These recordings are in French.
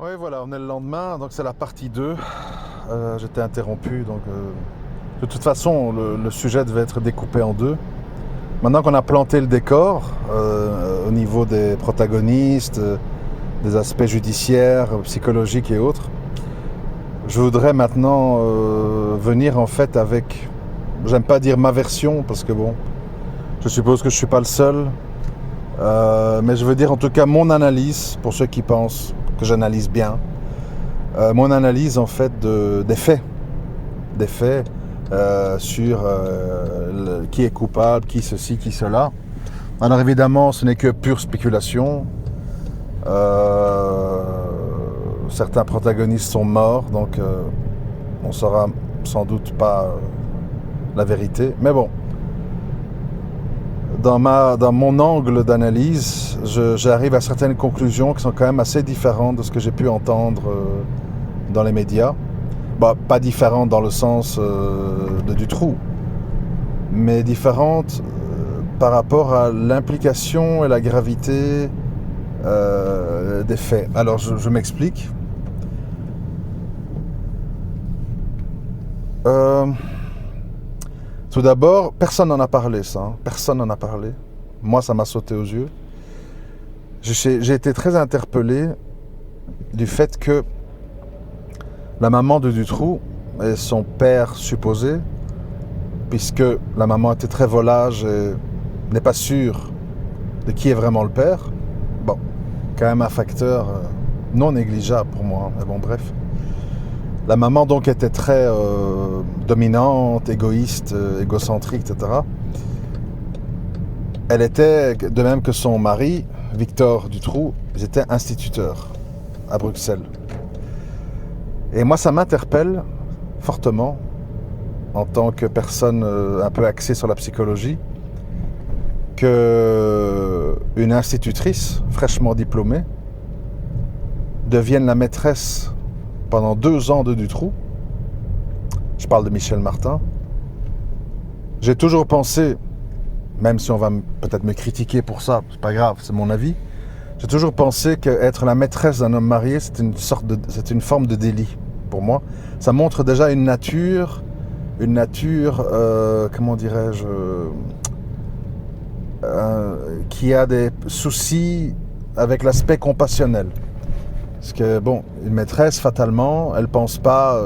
Oui, voilà, on est le lendemain, donc c'est la partie 2. J'étais interrompu, donc de toute façon, le sujet devait être découpé en deux. Maintenant qu'on a planté le décor, au niveau des protagonistes, des aspects judiciaires, psychologiques et autres, je voudrais maintenant venir en fait avec, j'aime pas dire ma version, parce que bon, je suppose que je suis pas le seul, mais je veux dire en tout cas mon analyse, pour ceux qui pensent que j'analyse bien, mon analyse en fait des faits sur qui est coupable, qui ceci, qui cela. Alors évidemment, ce n'est que pure spéculation. Certains protagonistes sont morts, donc on saura sans doute pas la vérité. Mais bon, dans mon angle d'analyse, j'arrive à certaines conclusions qui sont quand même assez différentes de ce que j'ai pu entendre dans les médias. Bah, pas différentes dans le sens de Dutroux, mais différentes par rapport à l'implication et la gravité des faits. Alors je m'explique. Tout d'abord, personne n'en a parlé, ça. Hein. Personne n'en a parlé. Moi, ça m'a sauté aux yeux. J'ai été très interpellé du fait que la maman de Dutroux et son père supposé, puisque la maman était très volage et n'est pas sûre de qui est vraiment le père, bon, quand même un facteur non négligeable pour moi, mais bon, bref. La maman donc était très dominante, égoïste, égocentrique, etc. Elle était, de même que son mari, Victor Dutroux, ils étaient instituteurs à Bruxelles. Et moi, ça m'interpelle fortement, en tant que personne un peu axée sur la psychologie, qu'une institutrice fraîchement diplômée devienne la maîtresse pendant 2 ans de Dutroux. Je parle de Michel Martin. J'ai toujours pensé, même si on va peut-être me critiquer pour ça, c'est pas grave, c'est mon avis, j'ai toujours pensé qu'être la maîtresse d'un homme marié, c'est une forme de délit pour moi. Ça montre déjà une nature, comment dirais-je, qui a des soucis avec l'aspect compassionnel. Parce que, bon, une maîtresse, fatalement, elle ne pense pas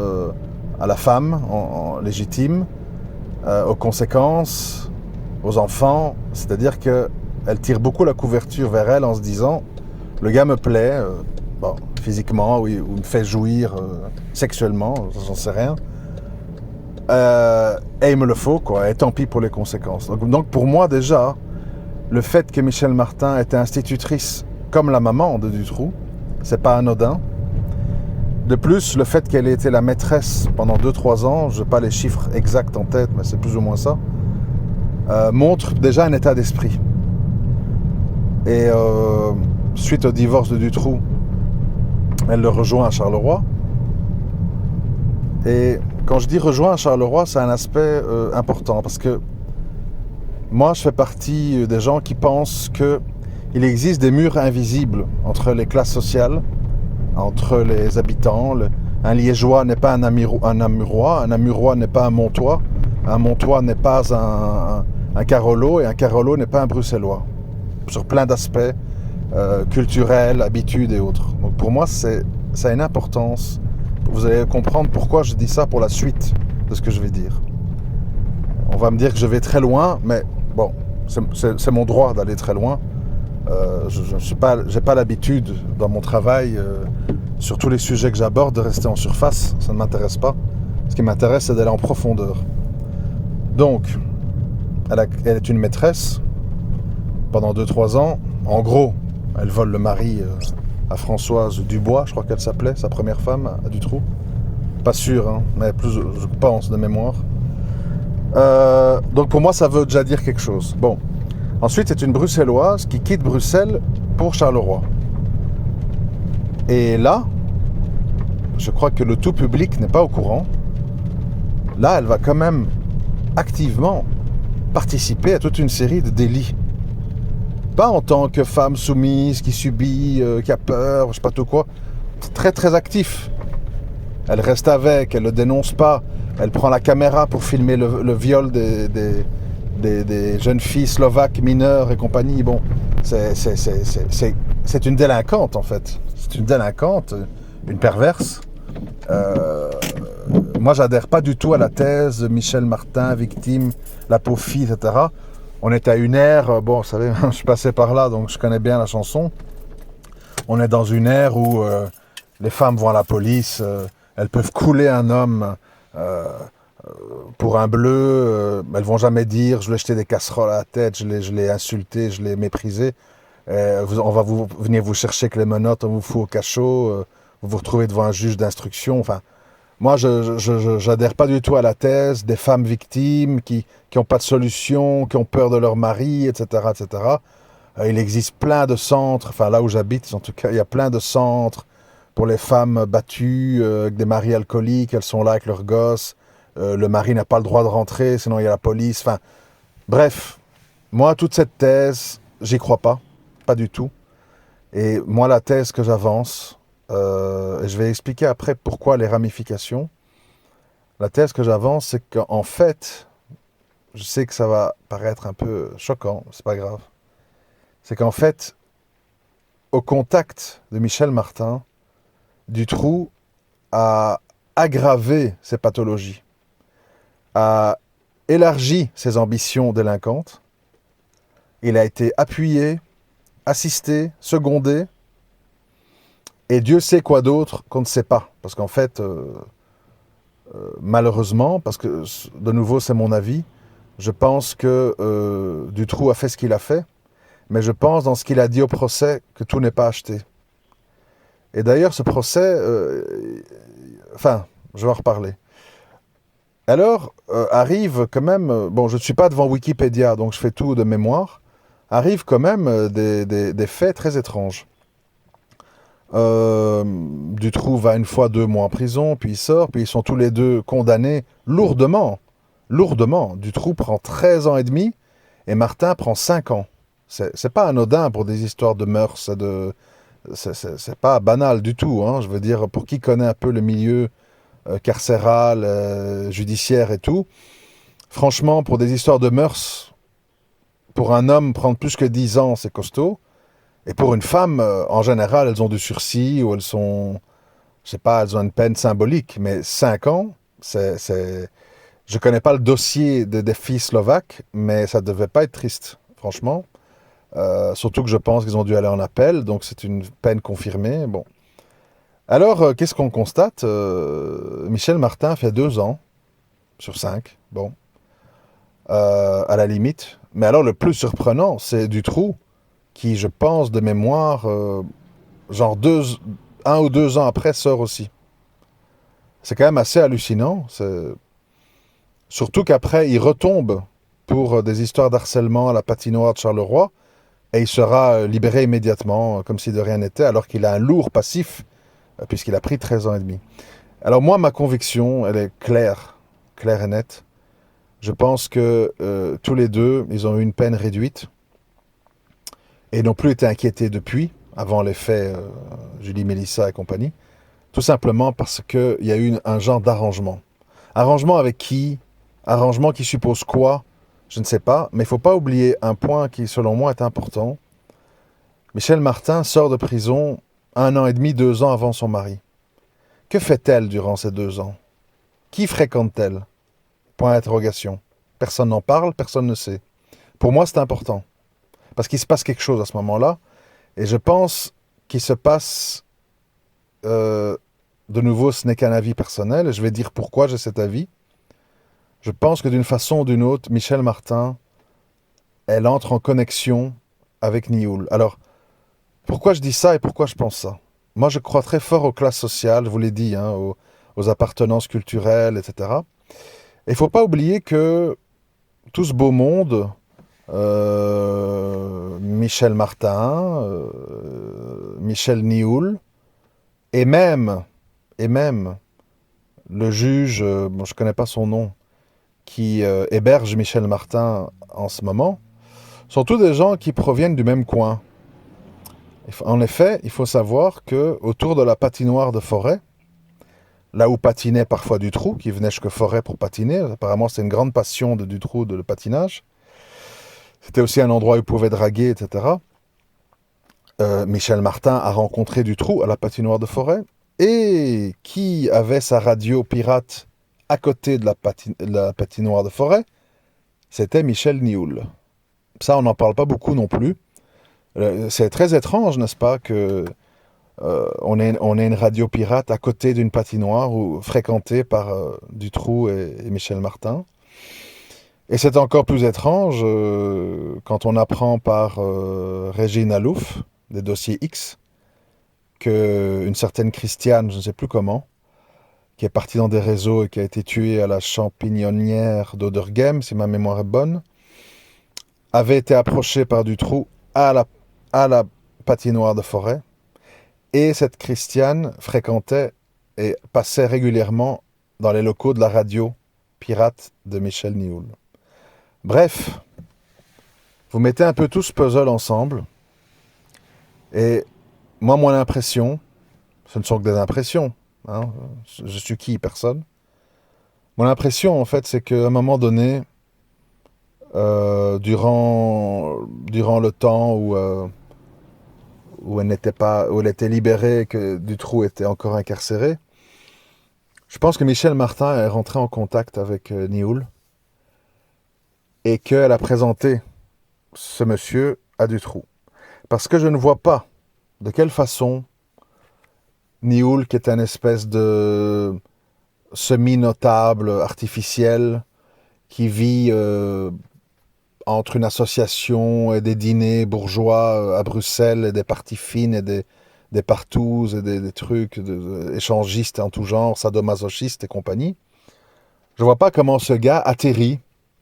à la femme en légitime, aux conséquences, aux enfants. C'est-à-dire qu'elle tire beaucoup la couverture vers elle en se disant « le gars me plaît, bon, physiquement, oui, ou me fait jouir sexuellement, j'en sais rien. Et il me le faut, quoi, et tant pis pour les conséquences. » Donc pour moi, déjà, le fait que Michel Martin était institutrice comme la maman de Dutroux, c'est pas anodin. De plus, le fait qu'elle ait été la maîtresse pendant 2-3 ans, je n'ai pas les chiffres exacts en tête, mais c'est plus ou moins ça, montre déjà un état d'esprit. Et suite au divorce de Dutroux, elle le rejoint à Charleroi. Et quand je dis rejoint à Charleroi, c'est un aspect important, parce que moi, je fais partie des gens qui pensent qu'il existe des murs invisibles entre les classes sociales, entre les habitants. Un Liégeois n'est pas un Namurois n'est pas un Montois n'est pas un Carolo, et un Carolo n'est pas un Bruxellois. Sur plein d'aspects culturels, habitudes et autres. Donc pour moi, ça a une importance. Vous allez comprendre pourquoi je dis ça pour la suite de ce que je vais dire. On va me dire que je vais très loin, mais bon, c'est mon droit d'aller très loin. Je n'ai pas l'habitude dans mon travail, sur tous les sujets que j'aborde, de rester en surface. Ça ne m'intéresse pas. Ce qui m'intéresse, c'est d'aller en profondeur. Donc, elle est une maîtresse pendant 2-3 ans. En gros, elle vole le mari à Françoise Dubois, je crois qu'elle s'appelait, sa première femme, à Dutroux. Pas sûr, hein, mais plus, je pense, de mémoire. Donc pour moi, ça veut déjà dire quelque chose. Bon. Ensuite, c'est une Bruxelloise qui quitte Bruxelles pour Charleroi. Et là, je crois que le tout public n'est pas au courant. Là, elle va quand même activement participer à toute une série de délits. Pas en tant que femme soumise, qui subit, qui a peur, je sais pas tout quoi. très très actif. Elle reste avec, elle ne le dénonce pas. Elle prend la caméra pour filmer le viol des jeunes filles slovaques mineures et compagnie. Bon, c'est une délinquante en fait. C'est une délinquante, une perverse. Moi, j'adhère pas du tout à la thèse de Michel Martin, victime, la pauvre fille, etc. On est à une ère, bon, vous savez, je suis passé par là, donc je connais bien la chanson. On est dans une ère où les femmes vont à la police, elles peuvent couler un homme pour un bleu, elles vont jamais dire je lui ai jeté des casseroles à la tête, je l'ai insulté, je l'ai méprisé. On va venir vous chercher avec les menottes, on vous fout au cachot, vous vous retrouvez devant un juge d'instruction. Enfin, moi, je n'adhère pas du tout à la thèse des femmes victimes qui n'ont pas de solution, qui ont peur de leur mari, etc., etc. Il existe plein de centres, enfin là où j'habite, en tout cas, il y a plein de centres pour les femmes battues, avec des maris alcooliques, elles sont là avec leurs gosses, le mari n'a pas le droit de rentrer, sinon il y a la police. Enfin, bref, moi, toute cette thèse, j'y crois pas, pas du tout. Et moi, la thèse que j'avance, et je vais expliquer après pourquoi les ramifications, la thèse que j'avance, c'est qu'en fait, je sais que ça va paraître un peu choquant, c'est pas grave, c'est qu'en fait, au contact de Michel Martin, Dutroux a aggravé ses pathologies, a élargi ses ambitions délinquantes, il a été appuyé, assisté, secondé, et Dieu sait quoi d'autre qu'on ne sait pas. Parce qu'en fait, malheureusement, parce que de nouveau c'est mon avis, je pense que Dutroux a fait ce qu'il a fait, mais je pense dans ce qu'il a dit au procès que tout n'est pas acheté. Et d'ailleurs ce procès, enfin, je vais en reparler. Alors, arrive quand même, bon je ne suis pas devant Wikipédia, donc je fais tout de mémoire, arrivent quand même des faits très étranges. Dutroux va 1 fois 2 mois en prison, puis il sort, puis ils sont tous les deux condamnés lourdement. Lourdement. Dutroux prend 13 ans et demi et Martin prend 5 ans. C'est pas anodin pour des histoires de mœurs, c'est pas banal du tout. Hein. Je veux dire, pour qui connaît un peu le milieu carcéral, judiciaire et tout, franchement, pour des histoires de mœurs, pour un homme, prendre plus que 10 ans, c'est costaud. Et pour une femme, en général, elles ont du sursis ou elles sont, je sais pas, elles ont une peine symbolique. Mais 5 ans, je connais pas le dossier des filles slovaques, mais ça devait pas être triste, franchement. Surtout que je pense qu'ils ont dû aller en appel, donc c'est une peine confirmée. Bon. Alors, qu'est-ce qu'on constate? Michel Martin fait 2 ans sur 5, bon, à la limite. Mais alors, le plus surprenant, c'est Dutroux, qui, je pense, de mémoire, genre 1 ou 2 ans après, sort aussi. C'est quand même assez hallucinant. Surtout qu'après, il retombe pour des histoires d'harcèlement à la patinoire de Charleroi, et il sera libéré immédiatement, comme si de rien n'était, alors qu'il a un lourd passif, puisqu'il a pris 13 ans et demi. Alors moi, ma conviction, elle est claire et nette. Je pense que tous les deux, ils ont eu une peine réduite, et n'ont plus été inquiétés depuis, avant les faits Julie Mélissa et compagnie, tout simplement parce qu'il y a eu un genre d'arrangement. Arrangement avec qui? Arrangement qui suppose quoi? Je ne sais pas, mais il ne faut pas oublier un point qui, selon moi, est important. Michel Martin sort de prison 1 an et demi, 2 ans avant son mari. Que fait-elle durant ces 2 ans? Qui fréquente-t-elle? Point d'interrogation. Personne n'en parle, personne ne sait. Pour moi, c'est important. Parce qu'il se passe quelque chose à ce moment-là. Et je pense qu'il se passe... de nouveau, ce n'est qu'un avis personnel. Et je vais dire pourquoi j'ai cet avis. Je pense que d'une façon ou d'une autre, Michel Martin, elle entre en connexion avec Nioul. Alors, pourquoi je dis ça et pourquoi je pense ça? Moi, je crois très fort aux classes sociales, je vous l'ai dit, hein, aux appartenances culturelles, etc. Et il ne faut pas oublier que tout ce beau monde, Michel Martin, Michel Nioul, et même le juge, bon, je ne connais pas son nom, qui héberge Michel Martin en ce moment, sont tous des gens qui proviennent du même coin. En effet, il faut savoir que autour de la patinoire de Forêt, là où patinait parfois Dutroux, qui venait jusque Forêt pour patiner, apparemment c'est une grande passion de Dutroux de le patinage, c'était aussi un endroit où il pouvait draguer, etc. Michel Martin a rencontré Dutroux à la patinoire de Forêt, et qui avait sa radio pirate à côté de la patinoire de Forêt, c'était Michel Nioul. Ça, on n'en parle pas beaucoup non plus. C'est très étrange, n'est-ce pas, que on ait une radio pirate à côté d'une patinoire fréquentée par Dutroux et Michel Martin. Et c'est encore plus étrange quand on apprend par Régine Alouf, des dossiers X, qu'une certaine Christiane, je ne sais plus comment, qui est partie dans des réseaux et qui a été tuée à la champignonnière d'Oderghem, si ma mémoire est bonne, avait été approchée par Dutroux à la patinoire de Forêt. Et cette Christiane fréquentait et passait régulièrement dans les locaux de la radio pirate de Michel Nioul. Bref, vous mettez un peu tout ce puzzle ensemble. Et moi, mon impression, ce ne sont que des impressions. Hein, je suis qui? Personne. Mon impression, en fait, c'est qu'à un moment donné, durant le temps où elle était libérée et que Dutroux était encore incarcéré, je pense que Michel Martin est rentré en contact avec Nioul et qu'elle a présenté ce monsieur à Dutroux. Parce que je ne vois pas de quelle façon Nioul, qui est un espèce de semi-notable artificiel qui vit entre une association et des dîners bourgeois à Bruxelles et des parties fines et des partouzes et des trucs échangistes en tout genre, sadomasochistes et compagnie. Je vois pas comment ce gars atterrit,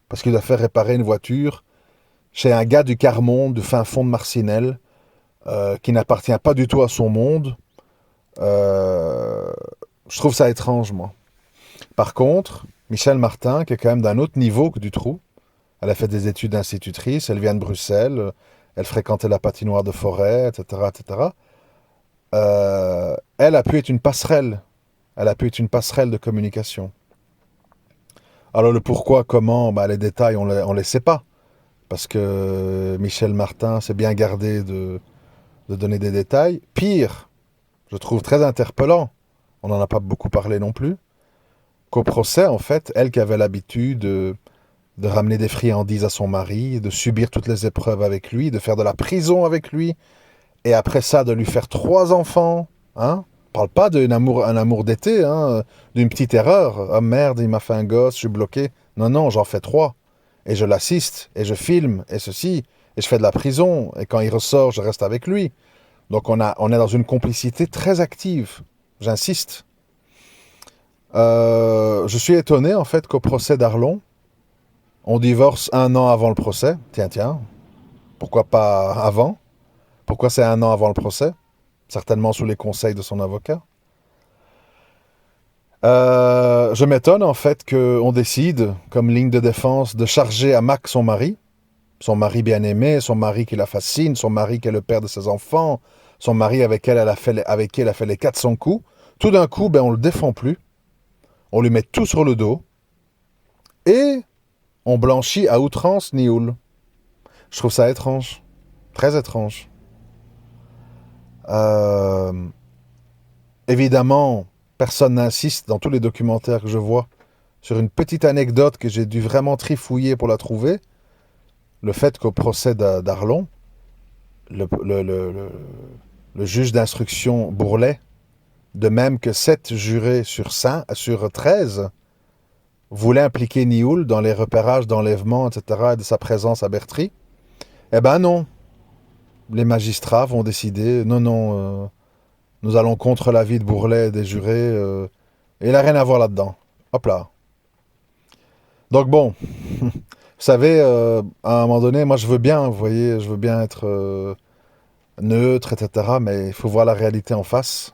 parce qu'il a fait réparer une voiture, chez un gars du quart-monde, du fin fond de Marcinelle, qui n'appartient pas du tout à son monde. Je trouve ça étrange, moi. Par contre, Michel Martin, qui est quand même d'un autre niveau que Dutroux, elle a fait des études d'institutrice, elle vient de Bruxelles, elle fréquentait la patinoire de Forêt, etc., etc. Elle a pu être une passerelle. Elle a pu être une passerelle de communication. Alors le pourquoi, comment, les détails, on les sait pas. Parce que Michel Martin s'est bien gardé de donner des détails. Pire, je trouve très interpellant, on n'en a pas beaucoup parlé non plus, qu'au procès, en fait, elle qui avait l'habitude de ramener des friandises à son mari, de subir toutes les épreuves avec lui, de faire de la prison avec lui, et après ça, de lui faire 3 enfants, hein. On parle pas d'un amour d'été, hein, d'une petite erreur. Ah merde, il m'a fait un gosse, je suis bloqué. Non, non, j'en fais 3. Et je l'assiste, et je filme, et ceci, et je fais de la prison, et quand il ressort, je reste avec lui. Donc on est dans une complicité très active, j'insiste. Je suis étonné en fait qu'au procès d'Arlon, on divorce 1 an avant le procès. Tiens, pourquoi pas avant? Pourquoi c'est 1 an avant le procès? Certainement sous les conseils de son avocat. Je m'étonne en fait qu'on décide, comme ligne de défense, de charger à Mac son mari bien-aimé, son mari qui la fascine, son mari qui est le père de ses enfants, son mari avec qui elle a fait les 400 coups. Tout d'un coup, on le défend plus. On lui met tout sur le dos. Et on blanchit à outrance Nioul. Je trouve ça étrange. Très étrange. Évidemment, personne n'insiste dans tous les documentaires que je vois sur une petite anecdote que j'ai dû vraiment trifouiller pour la trouver. Le fait qu'au procès d'Arlon, le juge d'instruction Bourlet, de même que 7 jurés sur 13, voulait impliquer Nioul dans les repérages d'enlèvement, etc., et de sa présence à Bertry. Eh ben non. Les magistrats vont décider, non, nous allons contre l'avis de Bourlet et des jurés, et il n'a rien à voir là-dedans. Hop là. Donc bon, vous savez, à un moment donné, moi je veux bien, vous voyez, je veux bien être neutre, etc., mais il faut voir la réalité en face.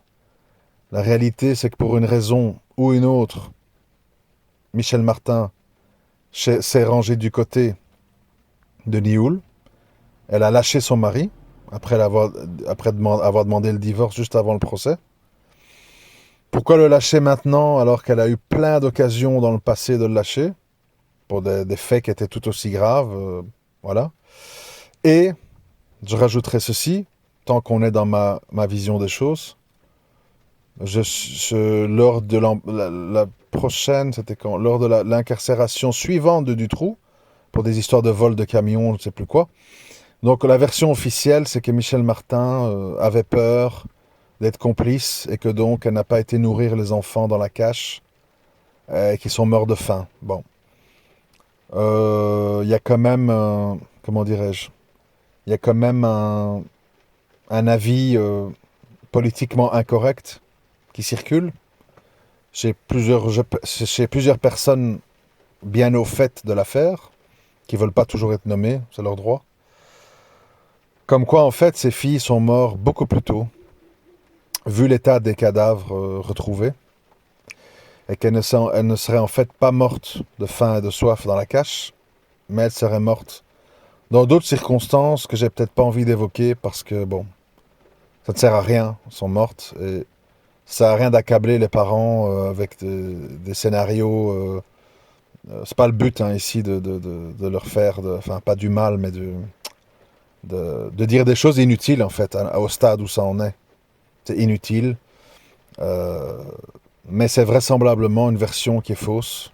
La réalité, c'est que pour une raison ou une autre, Michel Martin s'est rangé du côté de Nioul. Elle a lâché son mari, avoir demandé le divorce juste avant le procès? Pourquoi le lâcher maintenant alors qu'elle a eu plein d'occasions dans le passé de le lâcher pour des faits qui étaient tout aussi graves, voilà. Et je rajouterai ceci, tant qu'on est dans ma vision des choses. Lors de la prochaine, c'était quand? Lors de l'incarcération suivante de Dutroux, pour des histoires de vol de camions, je ne sais plus quoi. Donc la version officielle, c'est que Michel Martin avait peur d'être complice et que donc elle n'a pas été nourrir les enfants dans la cache et qu'ils sont morts de faim. Bon. Il y a quand même, comment dirais-je, il y a quand même un avis politiquement incorrect qui circule chez plusieurs personnes bien au fait de l'affaire, qui veulent pas toujours être nommées, c'est leur droit. Comme quoi, en fait, ces filles sont mortes beaucoup plus tôt, vu l'état des cadavres retrouvés, et qu'elles ne seraient en fait pas mortes de faim et de soif dans la cache, mais elles seraient mortes dans d'autres circonstances que j'ai peut-être pas envie d'évoquer parce que, bon, ça ne sert à rien, elles sont mortes, et ça sert à rien d'accabler les parents avec des scénarios. C'est pas le but hein, ici de leur faire, enfin pas du mal, mais de dire des choses inutiles en fait, au stade où ça en est. C'est inutile, euh, mais c'est vraisemblablement une version qui est fausse.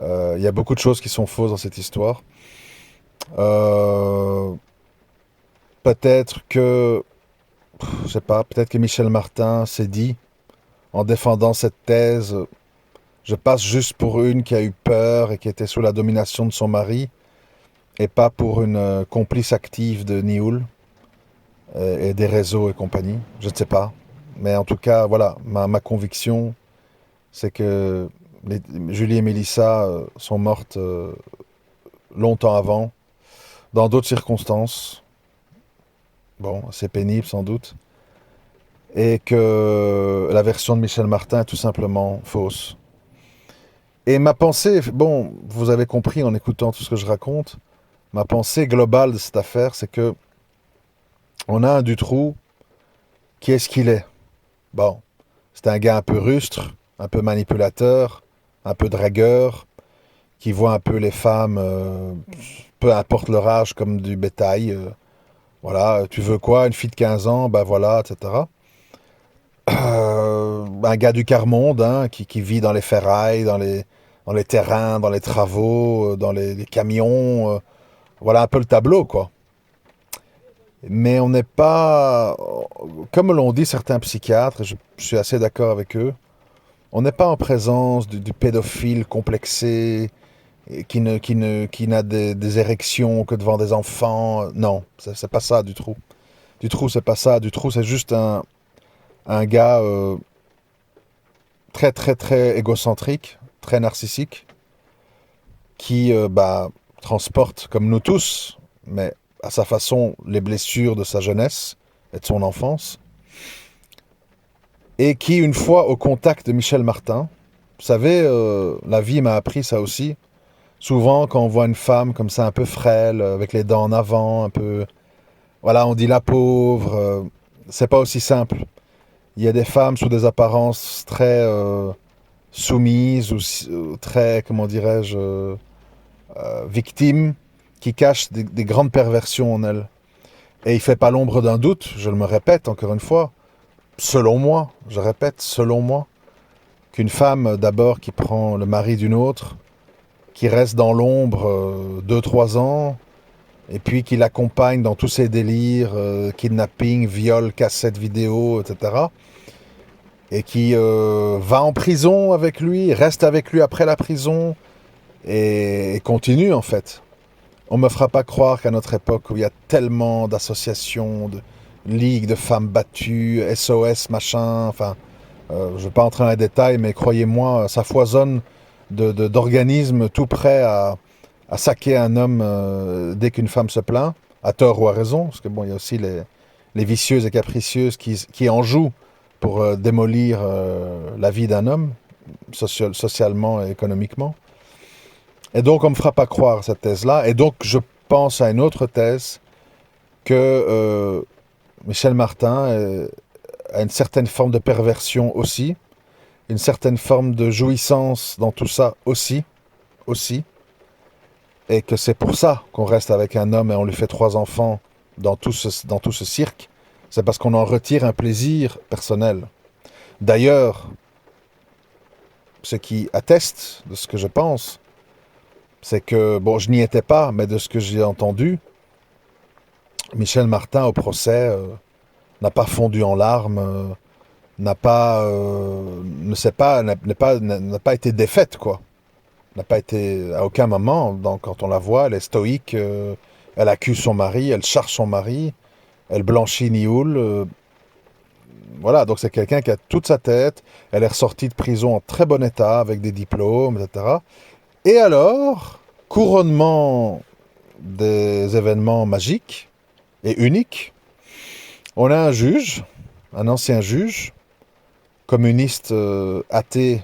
Il y a beaucoup de choses qui sont fausses dans cette histoire. Euh, peut-être que, je sais pas, peut-être que Michel Martin s'est dit, en défendant cette thèse, je passe juste pour une qui a eu peur et qui était sous la domination de son mari, et pas pour une complice active de Nioul et des réseaux et compagnie. Je ne sais pas. Mais en tout cas, voilà, ma conviction, c'est que Julie et Mélissa sont mortes longtemps avant, dans d'autres circonstances. Bon, c'est pénible sans doute. Et que la version de Michel Martin est tout simplement fausse. Et ma pensée, bon, vous avez compris en écoutant tout ce que je raconte, ma pensée globale de cette affaire, c'est que on a un Dutroux qui est ce qu'il est. Bon, c'est un gars un peu rustre, un peu manipulateur, un peu dragueur, qui voit un peu les femmes, peu importe leur âge, comme du bétail. Voilà, tu veux quoi? Une fille de 15 ans, ben voilà, etc. Un gars du quart-monde, hein, qui vit dans les ferrailles, dans les terrains, dans les travaux, dans les camions. Voilà un peu le tableau, quoi. Mais on n'est pas, comme l'ont dit certains psychiatres, et je suis assez d'accord avec eux, on n'est pas en présence du pédophile complexé et qui n'a des érections que devant des enfants. Non, c'est pas ça du trou. Du trou, c'est pas ça. Du trou, c'est juste un gars très, très, très égocentrique, très narcissique, qui transporte, comme nous tous, mais à sa façon, les blessures de sa jeunesse et de son enfance, et qui, une fois au contact de Michel Martin, vous savez, la vie m'a appris ça aussi. Souvent, quand on voit une femme comme ça, un peu frêle, avec les dents en avant, un peu, voilà, on dit la pauvre. C'est pas aussi simple. Il y a des femmes sous des apparences très soumises ou très, comment dirais-je, victimes, qui cachent des grandes perversions en elles. Et il fait pas l'ombre d'un doute, je me répète encore une fois, selon moi, je répète, selon moi, qu'une femme d'abord qui prend le mari d'une autre, qui reste dans l'ombre 2-3 ans, et puis qui l'accompagne dans tous ses délires, kidnapping, viol, cassette vidéo, etc., et qui va en prison avec lui, reste avec lui après la prison, et continue en fait. On me fera pas croire qu'à notre époque où il y a tellement d'associations, de ligues de femmes battues, SOS, machin, enfin, je ne vais pas entrer dans les détails, mais croyez-moi, ça foisonne d'organismes tout prêts à saquer un homme dès qu'une femme se plaint, à tort ou à raison, parce que bon, il y a aussi les vicieuses et capricieuses qui en jouent pour démolir la vie d'un homme, socialement et économiquement. Et donc, on ne me fera pas croire cette thèse-là. Et donc, je pense à une autre thèse que Michel Martin a une certaine forme de perversion aussi, une certaine forme de jouissance dans tout ça aussi, et que c'est pour ça qu'on reste avec un homme et on lui fait 3 enfants dans tout ce cirque, c'est parce qu'on en retire un plaisir personnel. D'ailleurs, ce qui atteste de ce que je pense, c'est que, bon, je n'y étais pas, mais de ce que j'ai entendu, Michel Martin, au procès, n'a pas fondu en larmes, n'a pas, ne sait pas, n'a pas été défaite, quoi. N'a pas été, à aucun moment, donc, quand on la voit, elle est stoïque, elle accuse son mari, elle charge son mari, elle blanchit Nioul. Voilà, donc c'est quelqu'un qui a toute sa tête, elle est ressortie de prison en très bon état, avec des diplômes, etc. Et alors, couronnement des événements magiques et uniques, on a un juge, un ancien juge, communiste athée,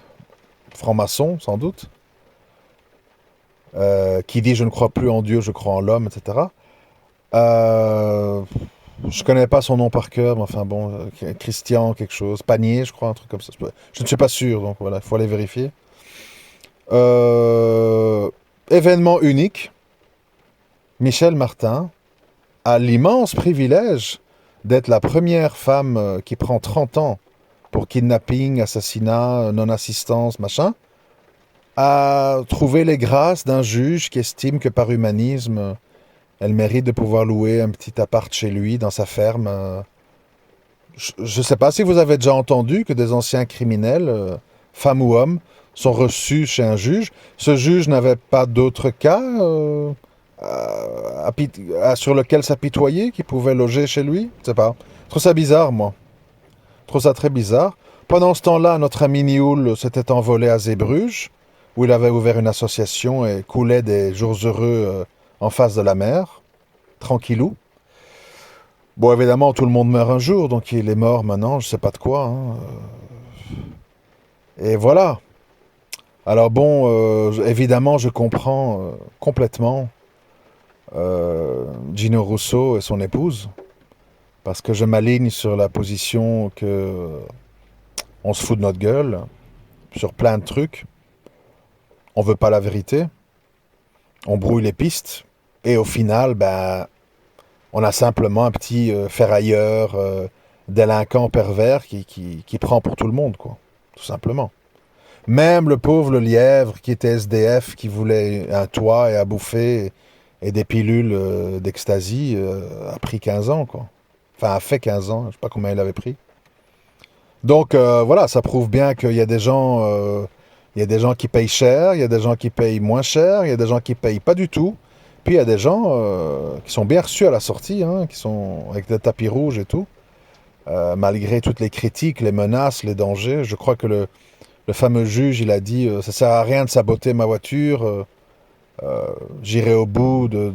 franc-maçon sans doute, qui dit « je ne crois plus en Dieu, je crois en l'homme », etc. Je connais pas son nom par cœur, mais enfin bon, Christian quelque chose, Panier, je crois, un truc comme ça. Je ne suis pas sûr, donc voilà, il faut aller vérifier. Événement unique, Michel Martin a l'immense privilège d'être la première femme qui prend 30 ans pour kidnapping, assassinat, non-assistance, machin, à trouver les grâces d'un juge qui estime que par humanisme, elle mérite de pouvoir louer un petit appart chez lui, dans sa ferme. Je ne sais pas si vous avez déjà entendu que des anciens criminels, femmes ou hommes, sont reçus chez un juge. Ce juge n'avait pas d'autre cas sur lequel s'apitoyer, qui pouvait loger chez lui. Je sais pas. Je trouve ça bizarre, moi. Je trouve ça très bizarre. Pendant ce temps-là, notre ami Nioul s'était envolé à Zeebrugge, où il avait ouvert une association et coulait des jours heureux en face de la mer, tranquillou. Bon, évidemment, tout le monde meurt un jour, donc il est mort maintenant, je sais pas de quoi. Hein. Et voilà. Alors bon, évidemment, je comprends complètement Gino Russo et son épouse, parce que je m'aligne sur la position que on se fout de notre gueule sur plein de trucs. On veut pas la vérité, on brouille les pistes, et au final, ben, on a simplement un petit ferrailleur, délinquant pervers qui prend pour tout le monde, quoi, tout simplement. Même le pauvre lièvre qui était SDF, qui voulait un toit et à bouffer et des pilules d'ecstasy, a pris 15 ans, quoi. Enfin, a fait 15 ans, je sais pas combien il avait pris. Donc voilà, ça prouve bien qu'il y a des gens, qui payent cher, il y a des gens qui payent moins cher, il y a des gens qui payent pas du tout. Puis il y a des gens qui sont bien reçus à la sortie, hein, qui sont avec des tapis rouges et tout. Malgré toutes les critiques, les menaces, les dangers. Je crois que le fameux juge, il a dit ça sert à rien de saboter ma voiture, j'irai au bout de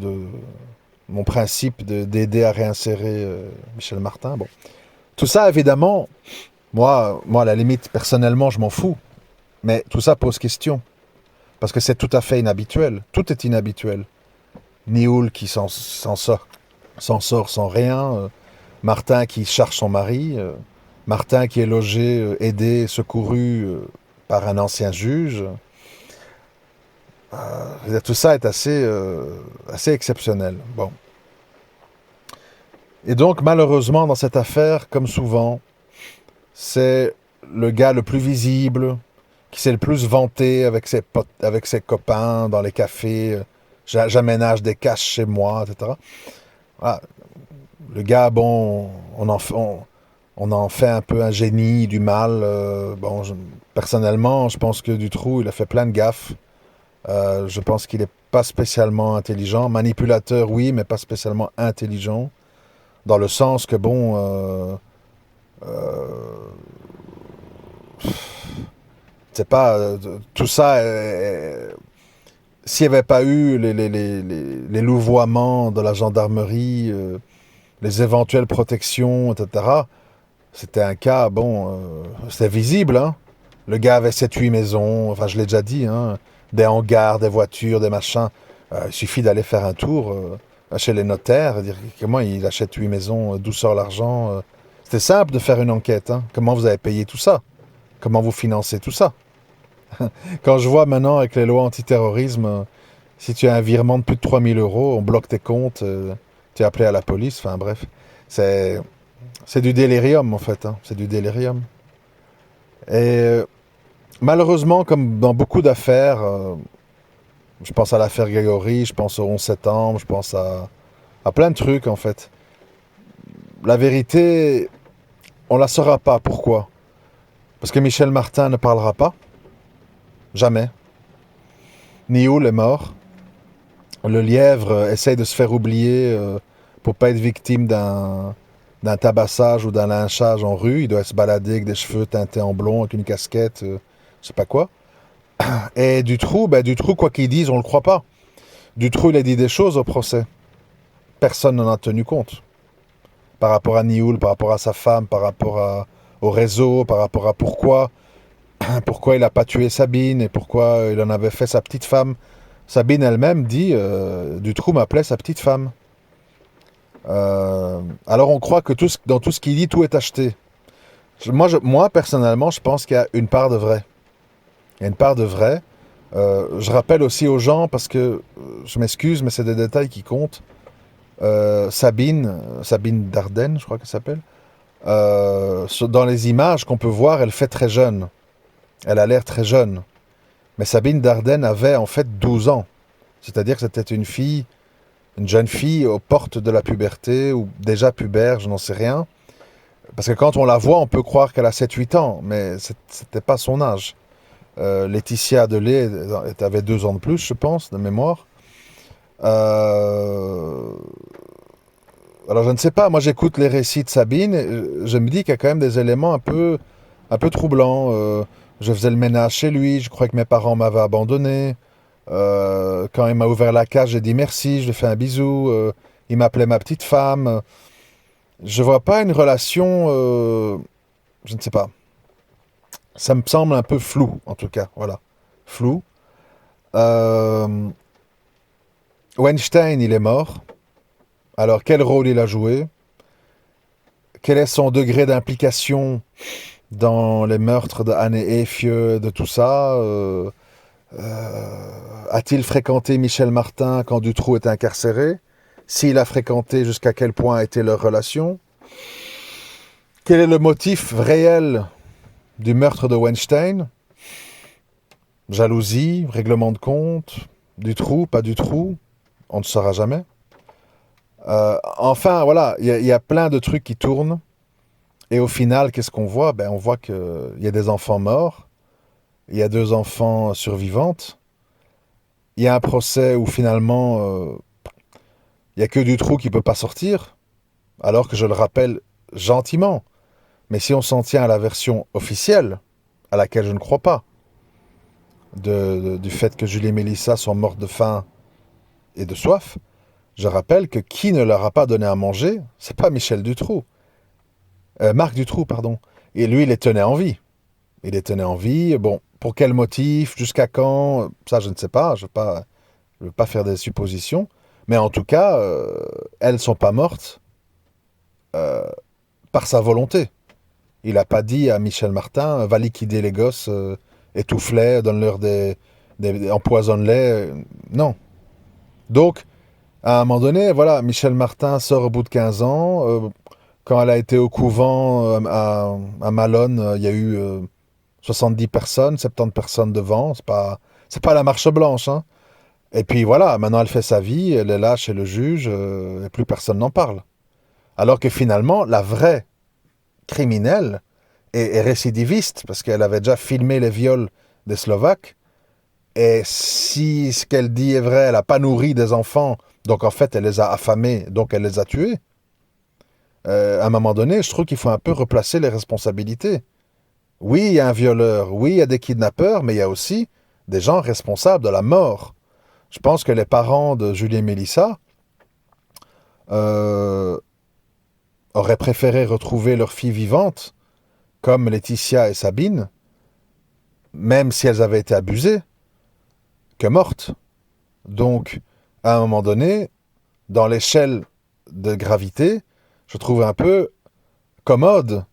mon principe d'aider à réinsérer Michel Martin. Bon. Tout ça, évidemment, moi, à la limite, personnellement, je m'en fous. Mais tout ça pose question. Parce que c'est tout à fait inhabituel. Tout est inhabituel. Nioul qui s'en sort sans rien. Martin qui charge son mari. Martin qui est logé, aidé, secouru par un ancien juge. Tout ça est assez exceptionnel. Bon. Et donc, malheureusement, dans cette affaire, comme souvent, c'est le gars le plus visible, qui s'est le plus vanté avec ses potes, avec ses copains dans les cafés. J'aménage des caches chez moi, etc. Voilà. Le gars, bon, on en fait un peu un génie du mal. Bon, personnellement, je pense que Dutroux, il a fait plein de gaffes. Je pense qu'il n'est pas spécialement intelligent. Manipulateur, oui, mais pas spécialement intelligent. Dans le sens que, bon, c'est pas... tout ça, s'il n'y avait pas eu les louvoiements de la gendarmerie, les éventuelles protections, etc., c'était un cas, bon, c'était visible, hein. Le gars avait 7-8 maisons, enfin je l'ai déjà dit, hein, des hangars, des voitures, des machins. Il suffit d'aller faire un tour. chez les notaires, dire comment il achète 8 maisons, d'où sort l'argent. C'était simple de faire une enquête. Hein. Comment vous avez payé tout ça? Comment vous financez tout ça? Quand je vois maintenant avec les lois antiterrorisme, si tu as un virement de plus de 3 000 euros, on bloque tes comptes, tu es appelé à la police, enfin bref. C'est, c'est du délirium en fait, hein. C'est du délirium. Et malheureusement, comme dans beaucoup d'affaires, je pense à l'affaire Grégory, je pense au 11 septembre, je pense à plein de trucs en fait. La vérité, on la saura pas. Pourquoi? Parce que Michel Martin ne parlera pas. Jamais. Nioul est mort. Le lièvre essaye de se faire oublier pour pas être victime d'un tabassage ou d'un lynchage en rue. Il doit se balader avec des cheveux teintés en blond, avec une casquette, je sais pas quoi. Et Dutroux, quoi qu'il dise, on le croit pas. Dutroux, il a dit des choses au procès. Personne n'en a tenu compte. Par rapport à Nioul, par rapport à sa femme, au réseau, par rapport à pourquoi il n'a pas tué Sabine et pourquoi il en avait fait sa petite femme. Sabine elle-même dit Dutroux m'appelait sa petite femme. Alors on croit que dans tout ce qu'il dit, tout est acheté. Moi, personnellement, je pense qu'il y a une part de vrai. Il y a une part de vrai. Je rappelle aussi aux gens, parce que je m'excuse, mais c'est des détails qui comptent. Sabine Dardenne, je crois qu'elle s'appelle. Dans les images qu'on peut voir, elle fait très jeune. Elle a l'air très jeune. Mais Sabine Dardenne avait en fait 12 ans. C'est-à-dire que c'était une jeune fille aux portes de la puberté, ou déjà pubère, je n'en sais rien. Parce que quand on la voit, on peut croire qu'elle a 7-8 ans, mais c'était pas son âge. Laetitia Delay avait 2 ans de plus, je pense, de mémoire. Alors je ne sais pas, moi j'écoute les récits de Sabine, et je me dis qu'il y a quand même des éléments un peu troublants. Je faisais le ménage chez lui, je crois que mes parents m'avaient abandonné. Quand il m'a ouvert la cage, j'ai dit merci, je lui ai fait un bisou. Il m'appelait ma petite femme. Je vois pas une relation, je ne sais pas. Ça me semble un peu flou, en tout cas, voilà. Flou. Euh, Weinstein, il est mort. Alors quel rôle il a joué? Quel est son degré d'implication dans les meurtres de Anne et Effieux, de tout ça? A-t-il fréquenté Michel Martin quand Dutroux était incarcéré? S'il a fréquenté, jusqu'à quel point a été leur relation? Quel est le motif réel du meurtre de Weinstein? Jalousie, règlement de compte, Dutroux, pas Dutroux? On ne saura jamais. Enfin, voilà, il y a plein de trucs qui tournent. Et au final, qu'est-ce qu'on voit? Ben, on voit qu'il y a des enfants morts, il y a 2 enfants survivantes, il y a un procès où finalement, il n'y a que Dutroux qui ne peut pas sortir, alors que je le rappelle gentiment. Mais si on s'en tient à la version officielle, à laquelle je ne crois pas, du fait que Julie et Mélissa sont mortes de faim et de soif, je rappelle que qui ne leur a pas donné à manger, c'est pas Michel Dutroux. Marc Dutroux, pardon. Et lui, il les tenait en vie. Il les tenait en vie. Bon, pour quel motif, jusqu'à quand, ça je ne sais pas. Je ne veux pas faire des suppositions. Mais en tout cas, elles ne sont pas mortes par sa volonté. Il n'a pas dit à Michel Martin, va liquider les gosses, étouffe-les, donne-leur empoisonne-les. Non. Donc, à un moment donné, voilà, Michel Martin sort au bout de 15 ans. Quand elle a été au couvent à Malone, il y a eu 70 personnes, 70 personnes devant. C'est pas la marche blanche, hein. Et puis voilà, maintenant elle fait sa vie, elle est là chez le juge, et plus personne n'en parle. Alors que finalement, la vraie criminelle est récidiviste, parce qu'elle avait déjà filmé les viols des Slovaques. Et si ce qu'elle dit est vrai, elle n'a pas nourri des enfants, donc en fait elle les a affamés, donc elle les a tués. À un moment donné, je trouve qu'il faut un peu replacer les responsabilités. Oui, il y a un violeur, oui, il y a des kidnappeurs, mais il y a aussi des gens responsables de la mort. Je pense que les parents de Julie et Mélissa euh, auraient préféré retrouver leur fille vivante, comme Laetitia et Sabine, même si elles avaient été abusées, que mortes. Donc, à un moment donné, dans l'échelle de gravité, je trouve un peu commode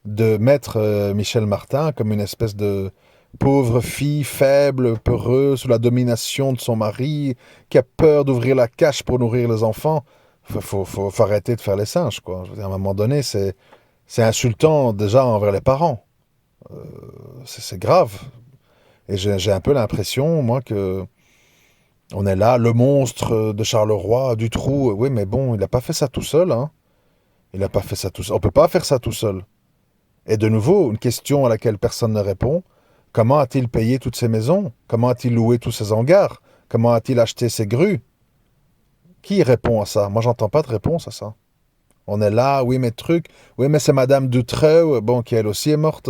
de mettre Michel Martin comme une espèce de pauvre fille faible, peureuse, sous la domination de son mari, qui a peur d'ouvrir la cache pour nourrir les enfants. Faut arrêter de faire les singes, quoi. Je veux dire, à un moment donné, c'est insultant déjà envers les parents. C'est grave. Et j'ai un peu l'impression, moi, que on est là, le monstre de Charleroi, du trou. Oui, mais bon, il n'a pas fait ça tout seul, hein. Il n'a pas fait ça tout seul. On peut pas faire ça tout seul. Et de nouveau, une question à laquelle personne ne répond. Comment a-t-il payé toutes ces maisons? Comment a-t-il loué tous ces hangars? Comment a-t-il acheté ces grues? Qui répond à ça? Moi, j'entends pas de réponse à ça. On est là, oui, mais truc. Oui, mais c'est Madame Dutreuil, bon, qui elle aussi est morte,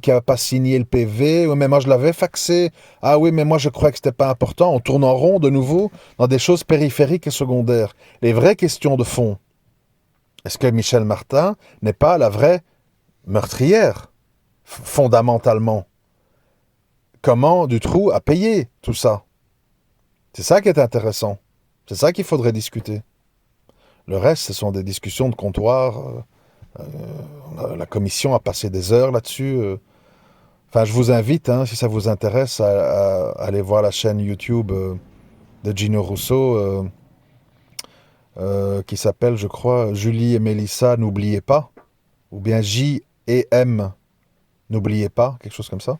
qui n'a pas signé le PV. Oui, mais moi, je l'avais faxé. Ah oui, mais moi, je crois que c'était pas important. On tourne en rond de nouveau dans des choses périphériques et secondaires. Les vraies questions de fond. Est-ce que Michel Martin n'est pas la vraie meurtrière, fondamentalement? Comment Dutroux a payé tout ça? C'est ça qui est intéressant. C'est ça qu'il faudrait discuter. Le reste, ce sont des discussions de comptoir. La commission a passé des heures là-dessus. Enfin, je vous invite, hein, si ça vous intéresse, à aller voir la chaîne YouTube de Gino Rousseau, qui s'appelle, je crois, Julie et Mélissa, n'oubliez pas. Ou bien J et M, n'oubliez pas, quelque chose comme ça.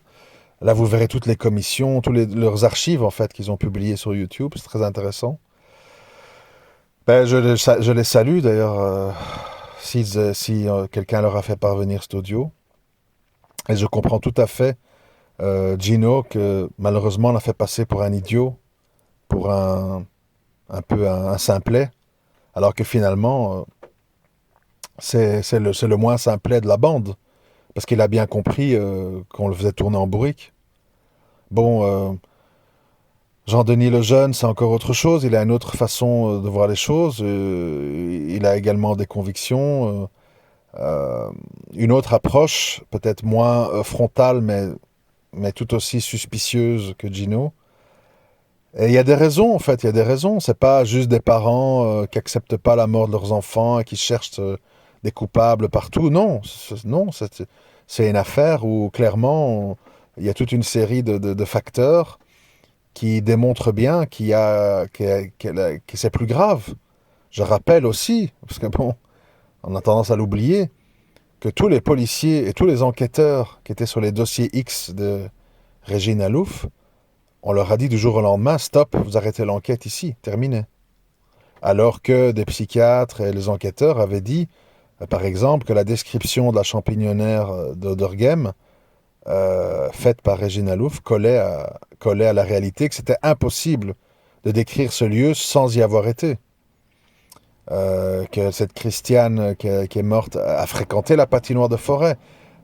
Là, vous verrez toutes les commissions, leurs archives, en fait, qu'ils ont publiées sur YouTube. C'est très intéressant. Ben, je les salue, d'ailleurs, si quelqu'un leur a fait parvenir cet audio. Et je comprends tout à fait Gino, que malheureusement, on a fait passer pour un idiot, pour un peu un simplet, alors que finalement, c'est le moins simplet de la bande, parce qu'il a bien compris qu'on le faisait tourner en bourrique. Bon, Jean-Denis Lejeune, c'est encore autre chose. Il a une autre façon de voir les choses. Il a également des convictions. Une autre approche, peut-être moins frontale, mais tout aussi suspicieuse que Gino. Et il y a des raisons, en fait. Il y a des raisons. C'est pas juste des parents qui acceptent pas la mort de leurs enfants et qui cherchent des coupables partout. Non, non, c'est une affaire où, clairement, il y a toute une série de facteurs qui démontre bien que c'est plus grave. Je rappelle aussi, parce que bon, on a tendance à l'oublier, que tous les policiers et tous les enquêteurs qui étaient sur les dossiers X de Régine Alouf, on leur a dit du jour au lendemain, stop, vous arrêtez l'enquête ici, terminé. Alors que des psychiatres et les enquêteurs avaient dit, par exemple, que la description de la champignonnaire d'Oderghem, faite par Régine Alouf, collait à la réalité, que c'était impossible de décrire ce lieu sans y avoir été. Que cette Christiane qui est morte a fréquenté la patinoire de Forêt.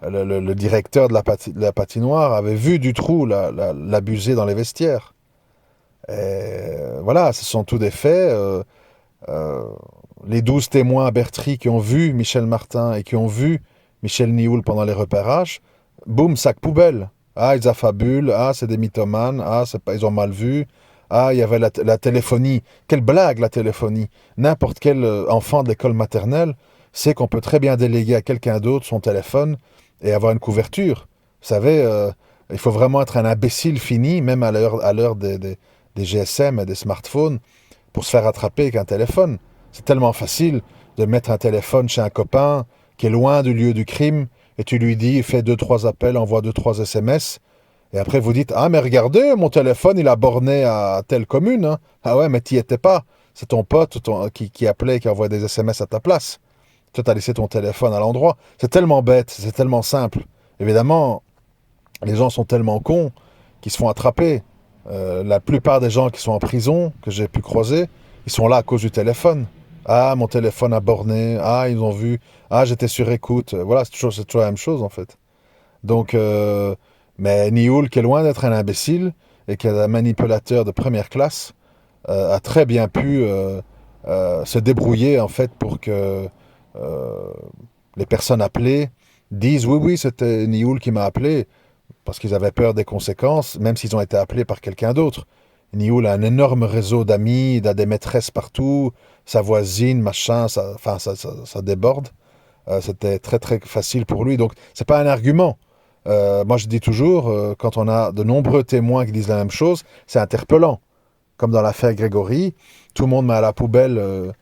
Le directeur de la patinoire avait vu Dutroux l'abuser dans les vestiaires. Et voilà, ce sont tous des faits. Les 12 témoins à Bertry qui ont vu Michel Martin et qui ont vu Michel Nioul pendant les repérages, boum, sac poubelle. Ah, ils affabulent. Ah, c'est des mythomanes. Ah, ils ont mal vu. Ah, il y avait la téléphonie. Quelle blague, la téléphonie. N'importe quel enfant de l'école maternelle sait qu'on peut très bien déléguer à quelqu'un d'autre son téléphone et avoir une couverture. Vous savez, il faut vraiment être un imbécile fini, même à l'heure des GSM et des smartphones, pour se faire attraper avec un téléphone. C'est tellement facile de mettre un téléphone chez un copain qui est loin du lieu du crime, et tu lui dis, fais 2-3 appels, envoie 2-3 SMS, et après vous dites, ah mais regardez, mon téléphone il a borné à telle commune. Hein. Ah ouais, mais t'y étais pas. C'est ton pote qui appelait, qui envoyait des SMS à ta place. Toi, t'as laissé ton téléphone à l'endroit. C'est tellement bête, c'est tellement simple. Évidemment, les gens sont tellement cons qu'ils se font attraper. La plupart des gens qui sont en prison, que j'ai pu croiser, ils sont là à cause du téléphone. Ah, mon téléphone a borné. Ah, ils ont vu. Ah, j'étais sur écoute. Voilà, c'est toujours la même chose, en fait. Donc, mais Nioul, qui est loin d'être un imbécile et qui est un manipulateur de première classe, a très bien pu se débrouiller, en fait, pour que les personnes appelées disent oui, oui, c'était Nioul qui m'a appelé, parce qu'ils avaient peur des conséquences, même s'ils ont été appelés par quelqu'un d'autre. Nioul a un énorme réseau d'amis, il a des maîtresses partout, sa voisine, machin, ça déborde. C'était très très facile pour lui. Donc c'est pas un argument. Moi je dis toujours, quand on a de nombreux témoins qui disent la même chose, c'est interpellant. Comme dans l'affaire Grégory, tout le monde met à la poubelle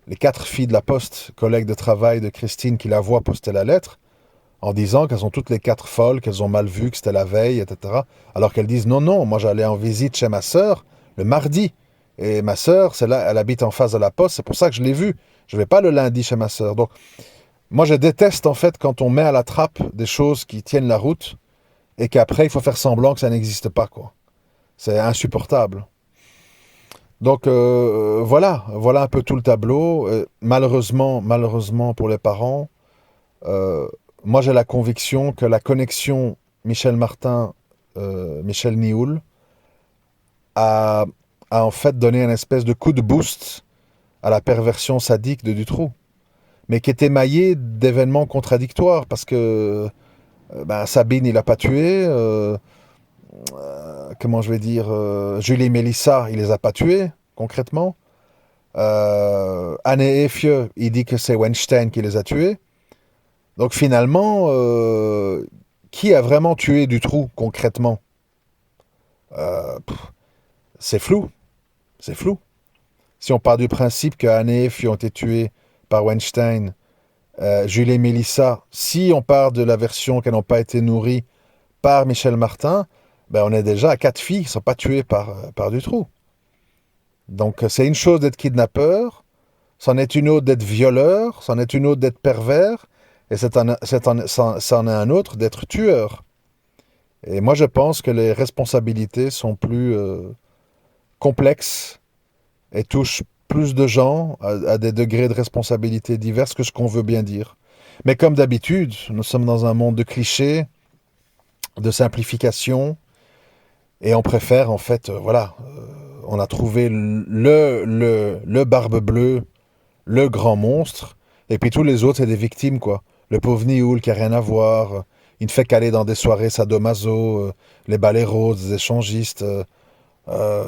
les 4 filles de la poste, collègues de travail de Christine, qui la voient poster la lettre, en disant qu'elles sont toutes les 4 folles, qu'elles ont mal vu, que c'était la veille, etc. Alors qu'elles disent non, non, moi j'allais en visite chez ma sœur le mardi. Et ma sœur, c'est là, elle habite en face de la poste, c'est pour ça que je l'ai vue. Je ne vais pas le lundi chez ma sœur. Donc, moi je déteste en fait quand on met à la trappe des choses qui tiennent la route et qu'après il faut faire semblant que ça n'existe pas, quoi. C'est insupportable. Donc voilà un peu tout le tableau. Malheureusement pour les parents, euh, moi j'ai la conviction que la connexion Michel Martin, Michel Nioul a, a en fait donné un espèce de coup de boost à la perversion sadique de Dutroux, mais qui est émaillé d'événements contradictoires parce que Sabine il a pas tué, comment je vais dire, Julie et Mélissa il les a pas tués concrètement. Anne et Effieux, il dit que c'est Weinstein qui les a tués. Donc finalement, qui a vraiment tué Dutroux concrètement? C'est flou, c'est flou. Si on part du principe que Anne et Effieux ont été tués par Weinstein, Julie et Mélissa, si on part de la version qu'elles n'ont pas été nourries par Michel Martin, ben on est déjà à 4 filles qui ne sont pas tuées par Dutroux. Donc c'est une chose d'être kidnappeur, c'en est une autre d'être violeur, c'en est une autre d'être pervers, et c'en est un autre d'être tueur. Et moi je pense que les responsabilités sont plus complexes et touchent plus de gens à des degrés de responsabilité divers que ce qu'on veut bien dire. Mais comme d'habitude, nous sommes dans un monde de clichés, de simplification, et on préfère en fait, on a trouvé le barbe bleue, le grand monstre, et puis tous les autres, c'est des victimes, quoi. Le pauvre Nioul qui a rien à voir, il ne fait qu'aller dans des soirées sadomaso, les baléros, des échangistes. Euh,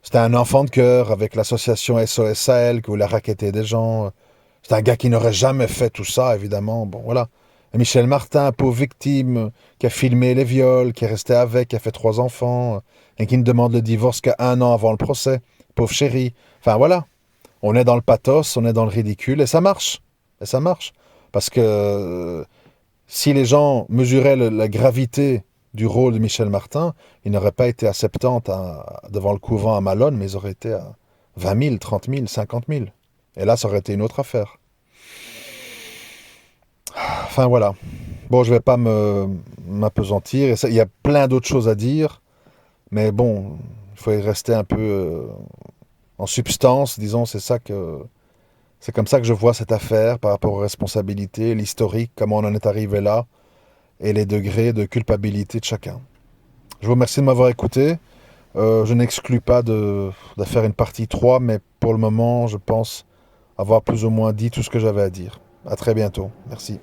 C'était un enfant de cœur avec l'association SOS Sahel qui voulait racketter des gens. C'est un gars qui n'aurait jamais fait tout ça, évidemment. Bon, voilà. Et Michel Martin, pauvre victime, qui a filmé les viols, qui est resté avec, qui a fait 3 enfants, et qui ne demande le divorce qu'1 an avant le procès. Pauvre chéri. Enfin, voilà. On est dans le pathos, on est dans le ridicule, et ça marche. Et ça marche. Parce que si les gens mesuraient la gravité du rôle de Michel Martin, ils n'auraient pas été à 70 devant le couvent à Malone, mais ils auraient été à 20 000, 30 000, 50 000. Et là, ça aurait été une autre affaire. Enfin, voilà. Bon, je ne vais pas m'apesantir. Il y a plein d'autres choses à dire, mais bon, il faut y rester un peu en substance, disons, c'est comme ça que je vois cette affaire par rapport aux responsabilités, l'historique, comment on en est arrivé là, et les degrés de culpabilité de chacun. Je vous remercie de m'avoir écouté. Je n'exclus pas de faire une partie 3, mais pour le moment, je pense avoir plus ou moins dit tout ce que j'avais à dire. À très bientôt. Merci.